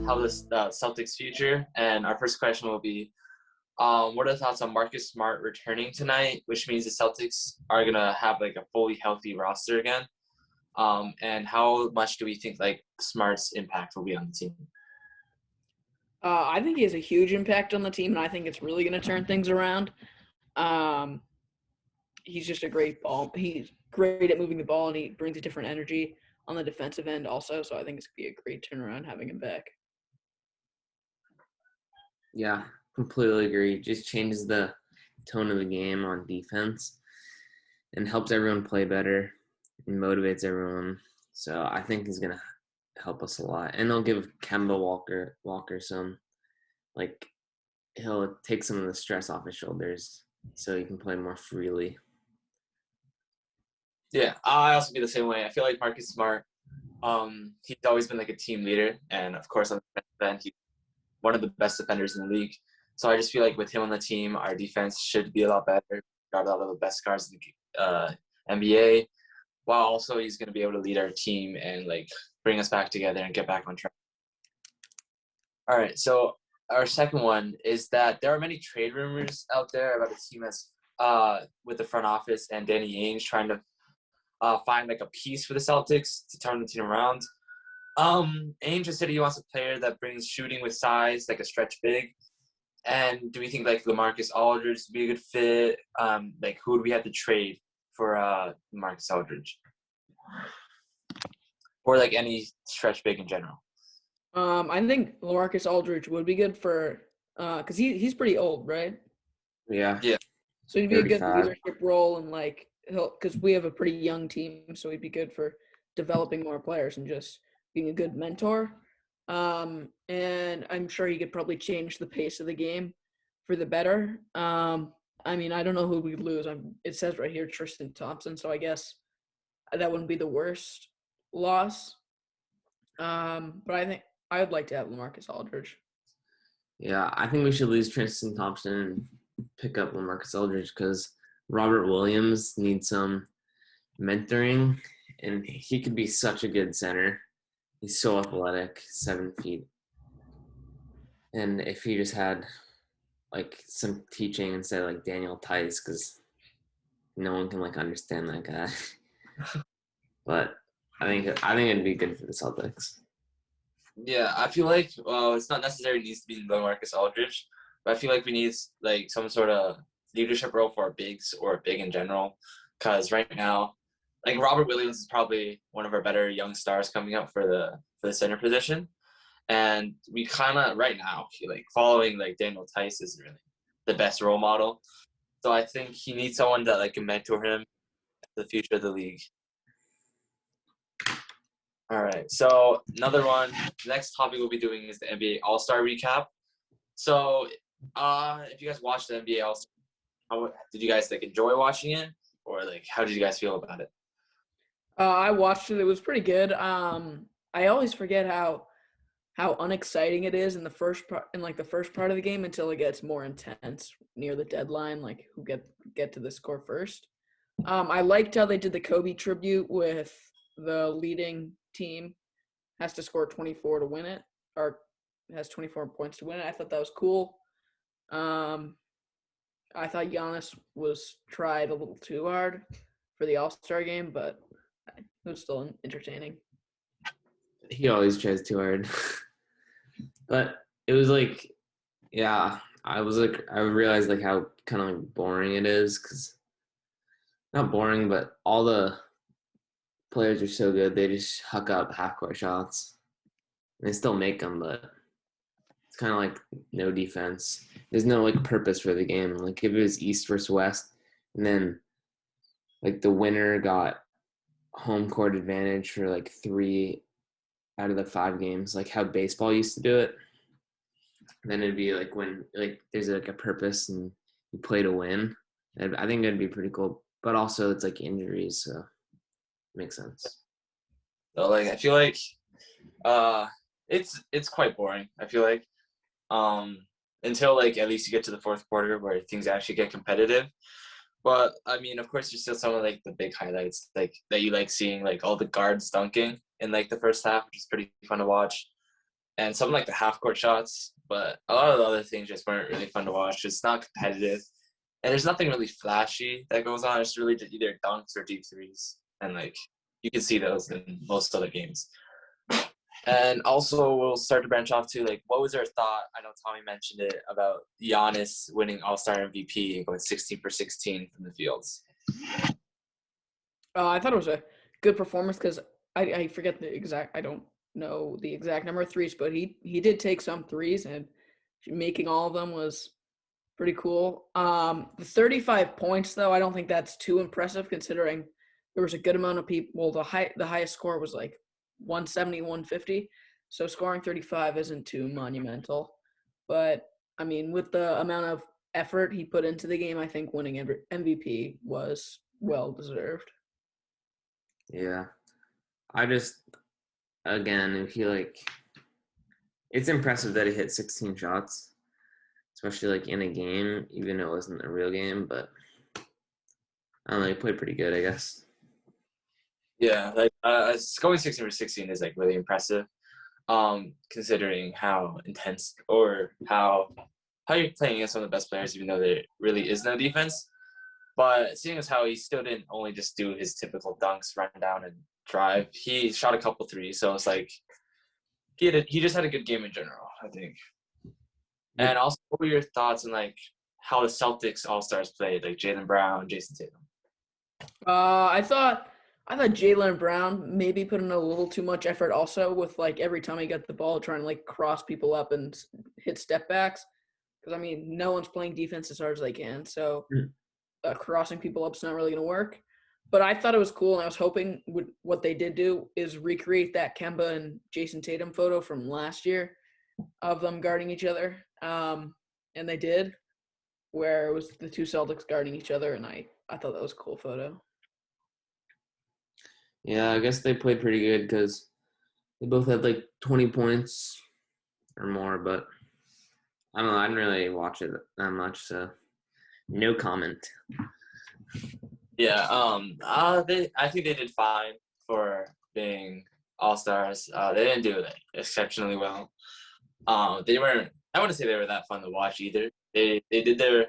how this Celtics future. And our first question will be, what are the thoughts on Marcus Smart returning tonight, which means the Celtics are gonna have like a fully healthy roster again. And how much do we think like Smart's impact will be on the team? I think he has a huge impact on the team, and I think it's really going to turn things around. He's just a great ball. He's great at moving the ball, and he brings a different energy on the defensive end also. So I think it's going to be a great turnaround having him back. Yeah, completely agree. Just changes the tone of the game on defense and helps everyone play better and motivates everyone. So I think he's going to help us a lot. And they'll give Kemba Walker some, like, he'll take some of the stress off his shoulders so he can play more freely. Yeah, I also feel the same way. I feel like Marcus Smart, he's always been like a team leader, and of course on the defensive end, he's one of the best defenders in the league. So I just feel like with him on the team, our defense should be a lot better. Got a lot of the best guards in the NBA, while also he's going to be able to lead our team and like bring us back together and get back on track. All right, so our second one is that there are many trade rumors out there about a team that's with the front office and Danny Ainge trying to find like a piece for the Celtics to turn the team around. Ainge has said he wants a player that brings shooting with size, like a stretch big. And do we think like LaMarcus Aldridge would be a good fit? Like who would we have to trade for LaMarcus Aldridge? Or like any stretch big in general? I think LaMarcus Aldridge would be good for because he's pretty old, right? Yeah. So he'd be a good 35. leadership role, and like because we have a pretty young team, so he'd be good for developing more players and just being a good mentor. And I'm sure he could probably change the pace of the game for the better. I mean, I don't know who we'd lose. It says right here Tristan Thompson, so I guess that wouldn't be the worst loss. But I think I would like to have LaMarcus Aldridge. Yeah, I think we should lose Tristan Thompson and pick up LaMarcus Aldridge because Robert Williams needs some mentoring, and he could be such a good center. He's so athletic, 7 feet. And if he just had like some teaching instead of like Daniel Tice, because no one can like understand that guy. But I think it'd be good for the Celtics. Yeah, I feel like it's not necessarily needs to be LaMarcus Aldridge, but I feel like we need like some sort of leadership role for our bigs or a big in general. Because right now, like Robert Williams is probably one of our better young stars coming up for the center position, and we kind of right now like following like Daniel Tice isn't really the best role model. So I think he needs someone that like can mentor him in the future of the league. All right, so another one. The next topic we'll be doing is the NBA All-Star recap. So, if you guys watched the NBA All-Star, how did you guys like enjoy watching it, or like how did you guys feel about it? I watched it. It was pretty good. I always forget how unexciting it is in the first part of the game until it gets more intense near the deadline, like who get to the score first. I liked how they did the Kobe tribute with the leading team has to score 24 to win it, or has 24 points to win it. I thought that was cool. I thought Giannis was tried a little too hard for the All-Star game, but it was still entertaining. He always tries too hard. But it was like, yeah, I realized like how kind of like boring it is, because not boring, but all the players are so good, they just huck up half-court shots. They still make them, but it's kind of like no defense. There's no like purpose for the game. Like if it was East versus West, and then like the winner got home court advantage for like 3 out of the 5 games, like how baseball used to do it. And then it'd be like when like there's like a purpose and you play to win. And I think that'd be pretty cool. But also it's like injuries, so it makes sense. So like I feel like it's quite boring. I feel like until like at least you get to the fourth quarter where things actually get competitive. But I mean, of course, there's still some of like the big highlights like that you like seeing, like all the guards dunking in like the first half, which is pretty fun to watch. and some like the half court shots, but a lot of the other things just weren't really fun to watch. It's not competitive, and there's nothing really flashy that goes on. It's really just either dunks or deep threes, and like you can see those in most other games. And also, we'll start to branch off to like, what was our thought? I know Tommy mentioned it about Giannis winning All-Star MVP and going 16 for 16 from the fields. I thought it was a good performance because I forget the exact. I don't know the exact number of threes, but he did take some threes, and making all of them was pretty cool. The 35 points though, I don't think that's too impressive considering there was a good amount of people. Well, the highest score was like 170, 150. So scoring 35 isn't too monumental. But I mean, with the amount of effort he put into the game, I think winning MVP was well deserved. Yeah. I just, again, if you like, it's impressive that he hit 16 shots, especially like in a game, even though it wasn't a real game. But I don't know, he played pretty good, I guess. Yeah, like going 16 for 16 is like really impressive, considering how intense or how you're playing against some of the best players, even though there really is no defense. But seeing as how he still didn't only just do his typical dunks, run down and drive, he shot a couple threes. So it's like he just had a good game in general, I think. And also, what were your thoughts on like how the Celtics All Stars played, like Jaylen Brown, Jason Tatum? I thought Jaylen Brown maybe put in a little too much effort also with like every time he got the ball trying to like cross people up and hit step backs. Because I mean, no one's playing defense as hard as they can, so crossing people up is not really going to work. But I thought it was cool, and I was hoping what they did do is recreate that Kemba and Jason Tatum photo from last year of them guarding each other. And they did, where it was the two Celtics guarding each other, and I thought that was a cool photo. Yeah, I guess they played pretty good because they both had like 20 points or more, but I don't know. I didn't really watch it that much, so no comment. Yeah, I think they did fine for being all stars. They didn't do it exceptionally well. They weren't. I wouldn't say they were that fun to watch either. They did their.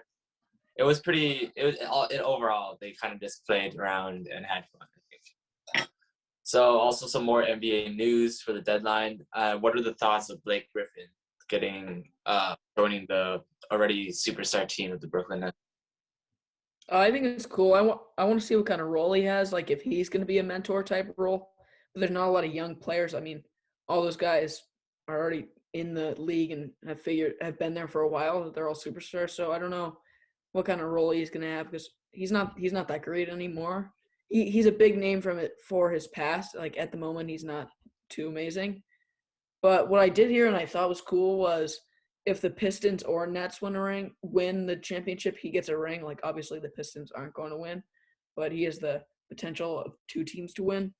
It was pretty. It was overall. They kind of just played around and had fun, I think. So also some more NBA news for the deadline. What are the thoughts of Blake Griffin getting joining the already superstar team of the Brooklyn Nets? I think it's cool. I want to see what kind of role he has, like if he's going to be a mentor type role. But there's not a lot of young players. I mean, all those guys are already in the league and have been there for a while. They're all superstars. So I don't know what kind of role he's going to have because he's not that great anymore. He's a big name for his past. Like at the moment, he's not too amazing. But what I did hear and I thought was cool was if the Pistons or Nets win the championship, he gets a ring. Like obviously the Pistons aren't going to win, but he has the potential of two teams to win.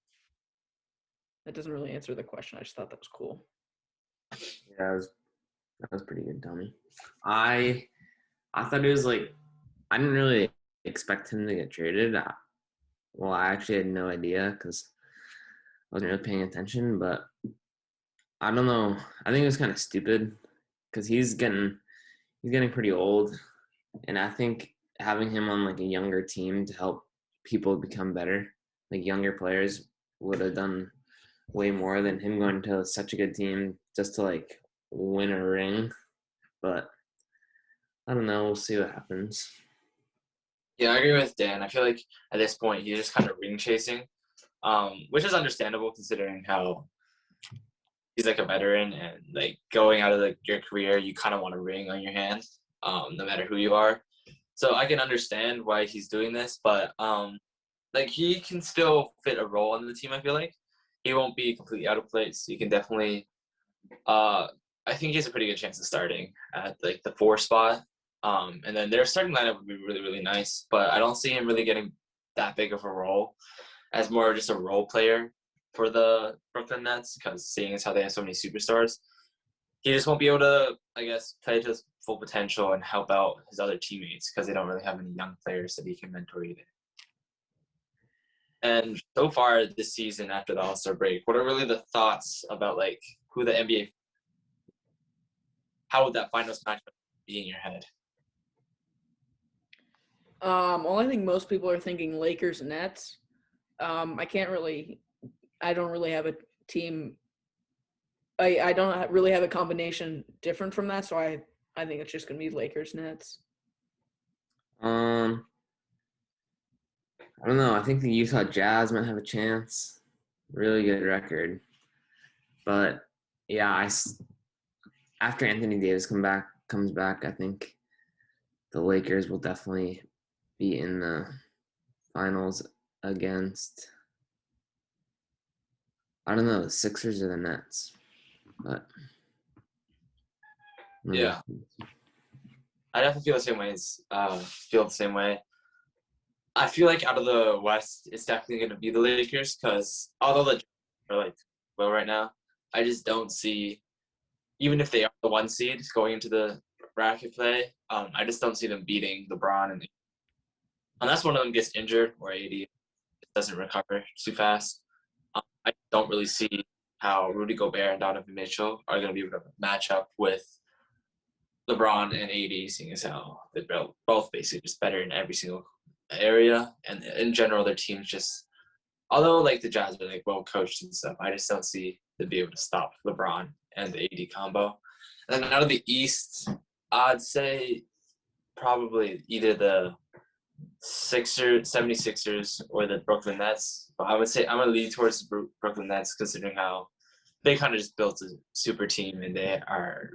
That doesn't really answer the question. I just thought that was cool. Yeah, that was pretty good, Tommy. I thought it was like I didn't really expect him to get traded. Well, I actually had no idea because I wasn't really paying attention. But I don't know. I think it was kind of stupid because he's getting pretty old, and I think having him on like a younger team to help people become better, like younger players, would have done way more than him going to such a good team just to like win a ring. But I don't know. We'll see what happens. Yeah, I agree with Dan. I feel like at this point he's just kind of ring chasing, which is understandable considering how he's like a veteran and like going out of your career, you kind of want a ring on your hand, no matter who you are. So I can understand why he's doing this, but like he can still fit a role on the team. I feel like he won't be completely out of place. He can definitely. I think he has a pretty good chance of starting at like the 4 spot. And then their starting lineup would be really, really nice, but I don't see him really getting that big of a role as more just a role player for the Brooklyn Nets because seeing as how they have so many superstars, he just won't be able to, I guess, play to his full potential and help out his other teammates because they don't really have any young players that he can mentor either. And so far this season after the All-Star break, what are really the thoughts about like who the NBA how would that finals matchup be in your head? Well, I think most people are thinking Lakers Nets. I don't really have a team. I don't really have a combination different from that, so I think it's just gonna be Lakers Nets. I don't know. I think the Utah Jazz might have a chance. Really good record, but yeah, after Anthony Davis comes back, I think the Lakers will definitely be in the finals against, I don't know, the Sixers or the Nets. But Yeah. I definitely feel the same way. Feel the same way. I feel like out of the West, it's definitely going to be the Lakers because although the Jazz are like well right now, I just don't see, even if they are the 1 seed going into the bracket play, I just don't see them beating LeBron and unless one of them gets injured or AD doesn't recover too fast. I don't really see how Rudy Gobert and Donovan Mitchell are going to be able to match up with LeBron and AD, seeing as how they're both basically just better in every single area. And in general, their teams just, although like the Jazz are like well coached and stuff, I just don't see them be able to stop LeBron and the AD combo. And then out of the East, I'd say probably either the 76ers or the Brooklyn Nets. But I would say I'm going to lean towards the Brooklyn Nets considering how they kind of just built a super team and they are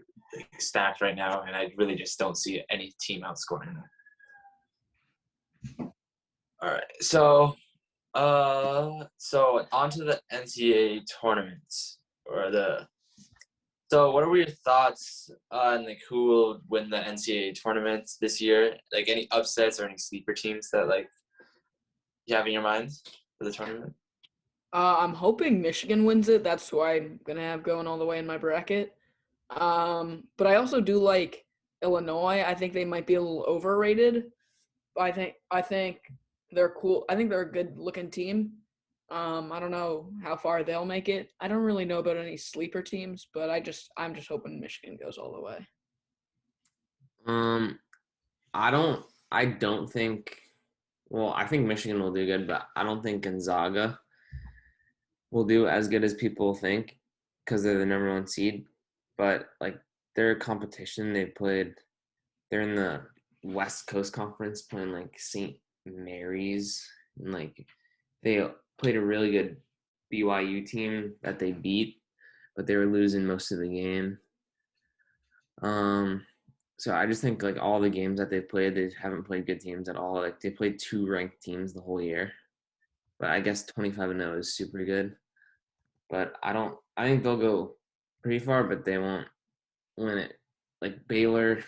stacked right now. And I really just don't see any team outscoring them. All right. So on to the NCAA tournament So what were your thoughts on like who will win the NCAA tournament this year? Like any upsets or any sleeper teams that like you have in your mind for the tournament? I'm hoping Michigan wins it. That's who I'm gonna have going all the way in my bracket. But I also do like Illinois. I think they might be a little overrated. I think they're cool. I think they're a good looking team. I don't know how far they'll make it. I don't really know about any sleeper teams, but I'm just hoping Michigan goes all the way. Um, I don't think. Well, I think Michigan will do good, but I don't think Gonzaga will do as good as people think because they're the number 1 seed. But like their competition, they're in the West Coast Conference playing like St. Mary's, and like they played a really good BYU team that they beat, but they were losing most of the game. So I just think like all the games that they've played, they haven't played good teams at all. Like they played 2 ranked teams the whole year, but I guess 25-0 is super good. But I think they'll go pretty far, but they won't win it. Like Baylor,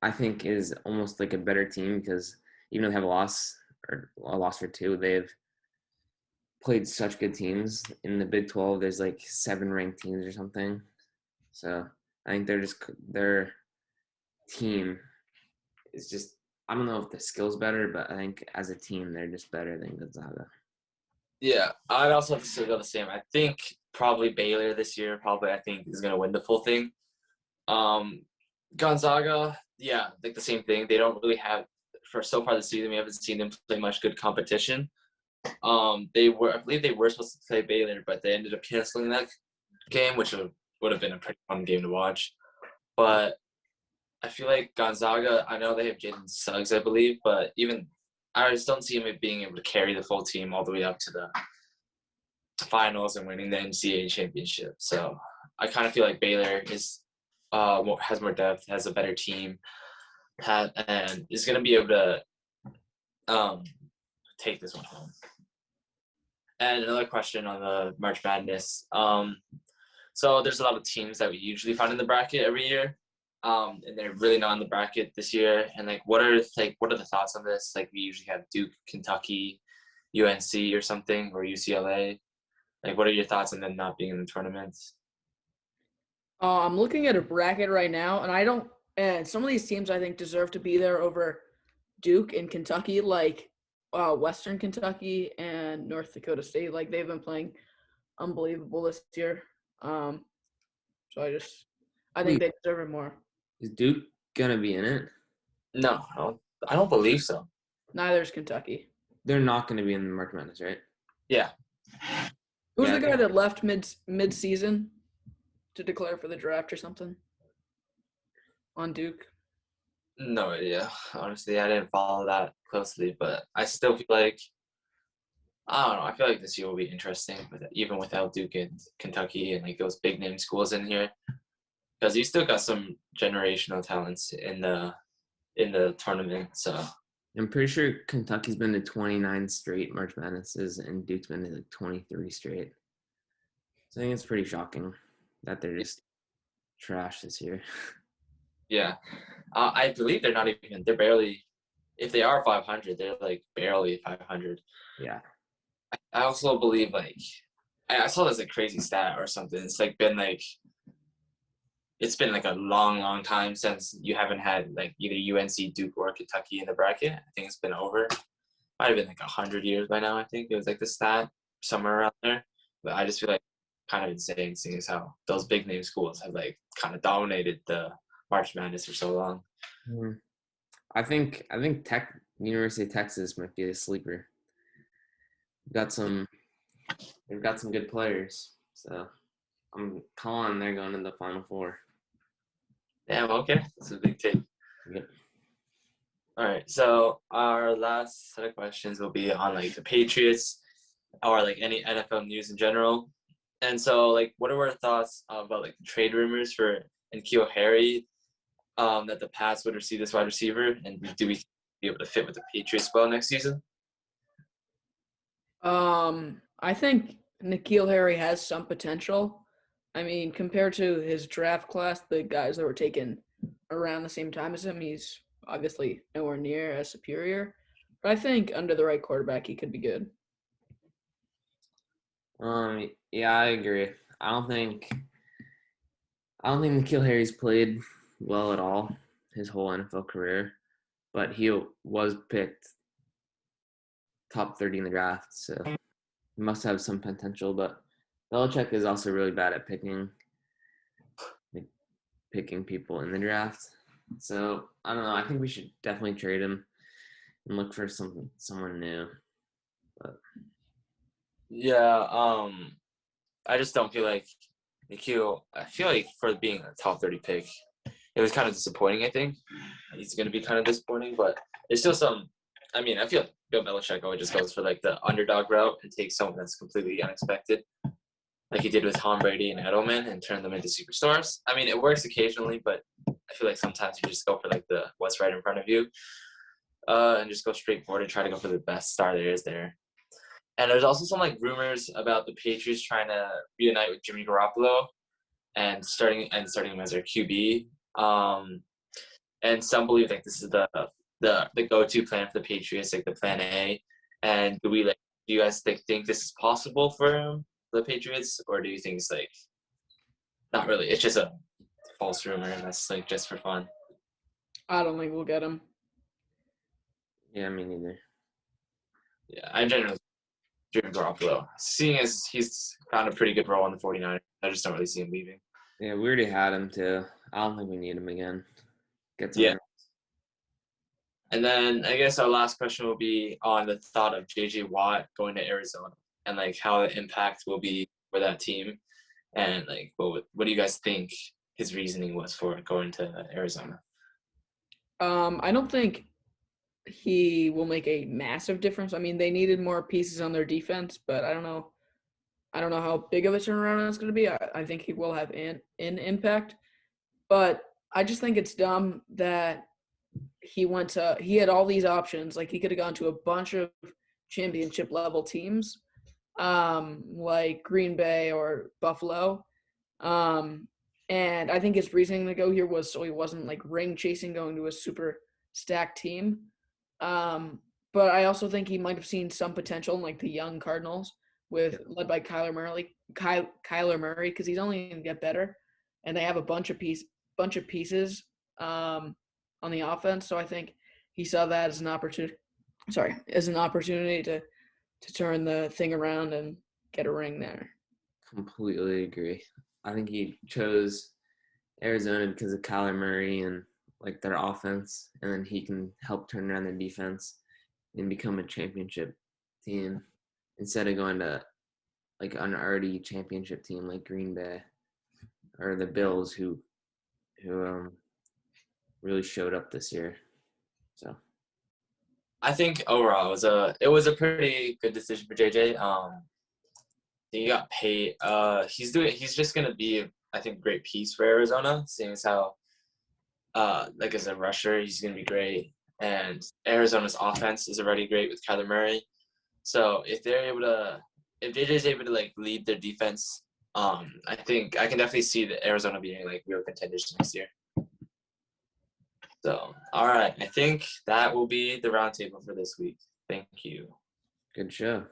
I think is almost like a better team because even though they have a loss or 2, they've played such good teams in the Big 12. There's like 7 ranked teams or something. So I think their team is just, I don't know if the skill's better, but I think as a team they're just better than Gonzaga. Yeah, I'd also have to go the same. I think probably Baylor this year. I think is going to win the full thing. Gonzaga, yeah, like the same thing. They don't really have for so far this season. We haven't seen them play much good competition. I believe they were supposed to play Baylor, but they ended up canceling that game, which would have been a pretty fun game to watch. But I feel like Gonzaga, I know they have Jaden Suggs, I believe, but even I just don't see him being able to carry the full team all the way up to the finals and winning the NCAA championship. So I kind of feel like Baylor has more depth, has a better team, and is going to be able to take this one home. And another question on the March Madness. So there's a lot of teams that we usually find in the bracket every year, and they're really not in the bracket this year. And like, what are the thoughts on this? Like, we usually have Duke, Kentucky, UNC, or something, or UCLA. Like, what are your thoughts on them not being in the tournament? I'm looking at a bracket right now, and some of these teams I think deserve to be there over Duke and Kentucky, like Western Kentucky and North Dakota State. Like they've been playing unbelievable this year. So I think Wait, they deserve it more. is Duke gonna be in it? No, I don't believe so. Neither is Kentucky. They're not gonna be in the March Madness, right? Yeah. Who's Yeah, the guy that left mid season to declare for the draft or something on Duke? No idea. Honestly, I didn't follow that closely, but I still feel like I don't know. I feel like this year will be interesting, but even without Duke and Kentucky and like those big name schools in here, because you still got some generational talents in the tournament. So I'm pretty sure Kentucky's been to 29 straight March Madnesses and Duke's been to like 23 straight. So I think it's pretty shocking that they're just trash this year. yeah, I believe they're not even. They're barely. If they are 500, they're like barely 500. Yeah. I also believe like I saw this like crazy stat or something. It's been like a long time since you haven't had like either UNC, Duke, or Kentucky in the bracket. I think it's been over. Might have been like 100 years by now. I think it was like the stat somewhere around there. But I just feel like kind of insane seeing as how those big name schools have like kind of dominated the March Madness for so long. Mhm. I think University of Texas might be a sleeper. They've got some good players. So I'm calling they're going to the Final Four. Damn, okay. That's a big take. Yep. All right. So our last set of questions will be on like the Patriots or like any NFL news in general. And so like what are our thoughts about like the trade rumors for N'Keal Harry that the Pats would receive this wide receiver, and do we be able to fit with the Patriots well next season? I think N'Keal Harry has some potential. I mean, compared to his draft class, the guys that were taken around the same time as him, he's obviously nowhere near as superior. But I think under the right quarterback, he could be good. Yeah, I agree. I don't think N'Keal Harry's played well at all his whole NFL career, but he was picked top 30 in the draft, so he must have some potential. But Belichick is also really bad at picking people in the draft. So I don't know. I think we should definitely trade him and look for someone new. But Yeah, I just don't feel like N'Keal. I feel like for being a top 30 pick, it was kind of disappointing. I think he's going to be kind of disappointing, but it's still some. I mean, I feel like Bill Belichick always just goes for like the underdog route and takes someone that's completely unexpected, like he did with Tom Brady and Edelman, and turn them into superstars. I mean, it works occasionally, but I feel like sometimes you just go for like the what's right in front of you, and just go straight forward and try to go for the best star there is there. And there's also some like rumors about the Patriots trying to reunite with Jimmy Garoppolo and starting him as their QB. And some believe like this is the go-to plan for the Patriots, like the plan A. And do you guys think this is possible for the Patriots, or do you think it's like not really? It's just a false rumor and that's like just for fun. I don't think we'll get him. yeah, me neither. Yeah, I generally Jimmy Garoppolo. Seeing as he's found a pretty good role on the 49ers, I just don't really see him leaving. Yeah, we already had him too. I don't think we need him again. Get Yeah. some. And then I guess our last question will be on the thought of J.J. Watt going to Arizona and like how the impact will be for that team, and like what do you guys think his reasoning was for going to Arizona? I don't think he will make a massive difference. I mean, they needed more pieces on their defense, but I don't know. I don't know how big of a turnaround it's going to be. I think he will have an impact, but I just think it's dumb that he had all these options. Like he could have gone to a bunch of championship level teams, like Green Bay or Buffalo. And I think his reasoning to go here was so he wasn't like ring chasing going to a super stacked team. But I also think he might have seen some potential in like the young Cardinals led by Kyler Murray, because he's only going to get better, and they have a bunch of pieces on the offense. So I think he saw that as an opportunity. As an opportunity to turn the thing around and get a ring there. Completely agree. I think he chose Arizona because of Kyler Murray and like their offense, and then he can help turn around their defense and become a championship team instead of going to like an already championship team like Green Bay or the Bills who really showed up this year. So I think overall it was a pretty good decision for JJ. He got paid. He's just gonna be, I think, a great piece for Arizona, seeing as how like as a rusher he's gonna be great, and Arizona's offense is already great with Kyler Murray. So if JJ's able to like lead their defense, I think I can definitely see the Arizona being like real contenders next year. So, all right, I think that will be the roundtable for this week. Thank you. good show.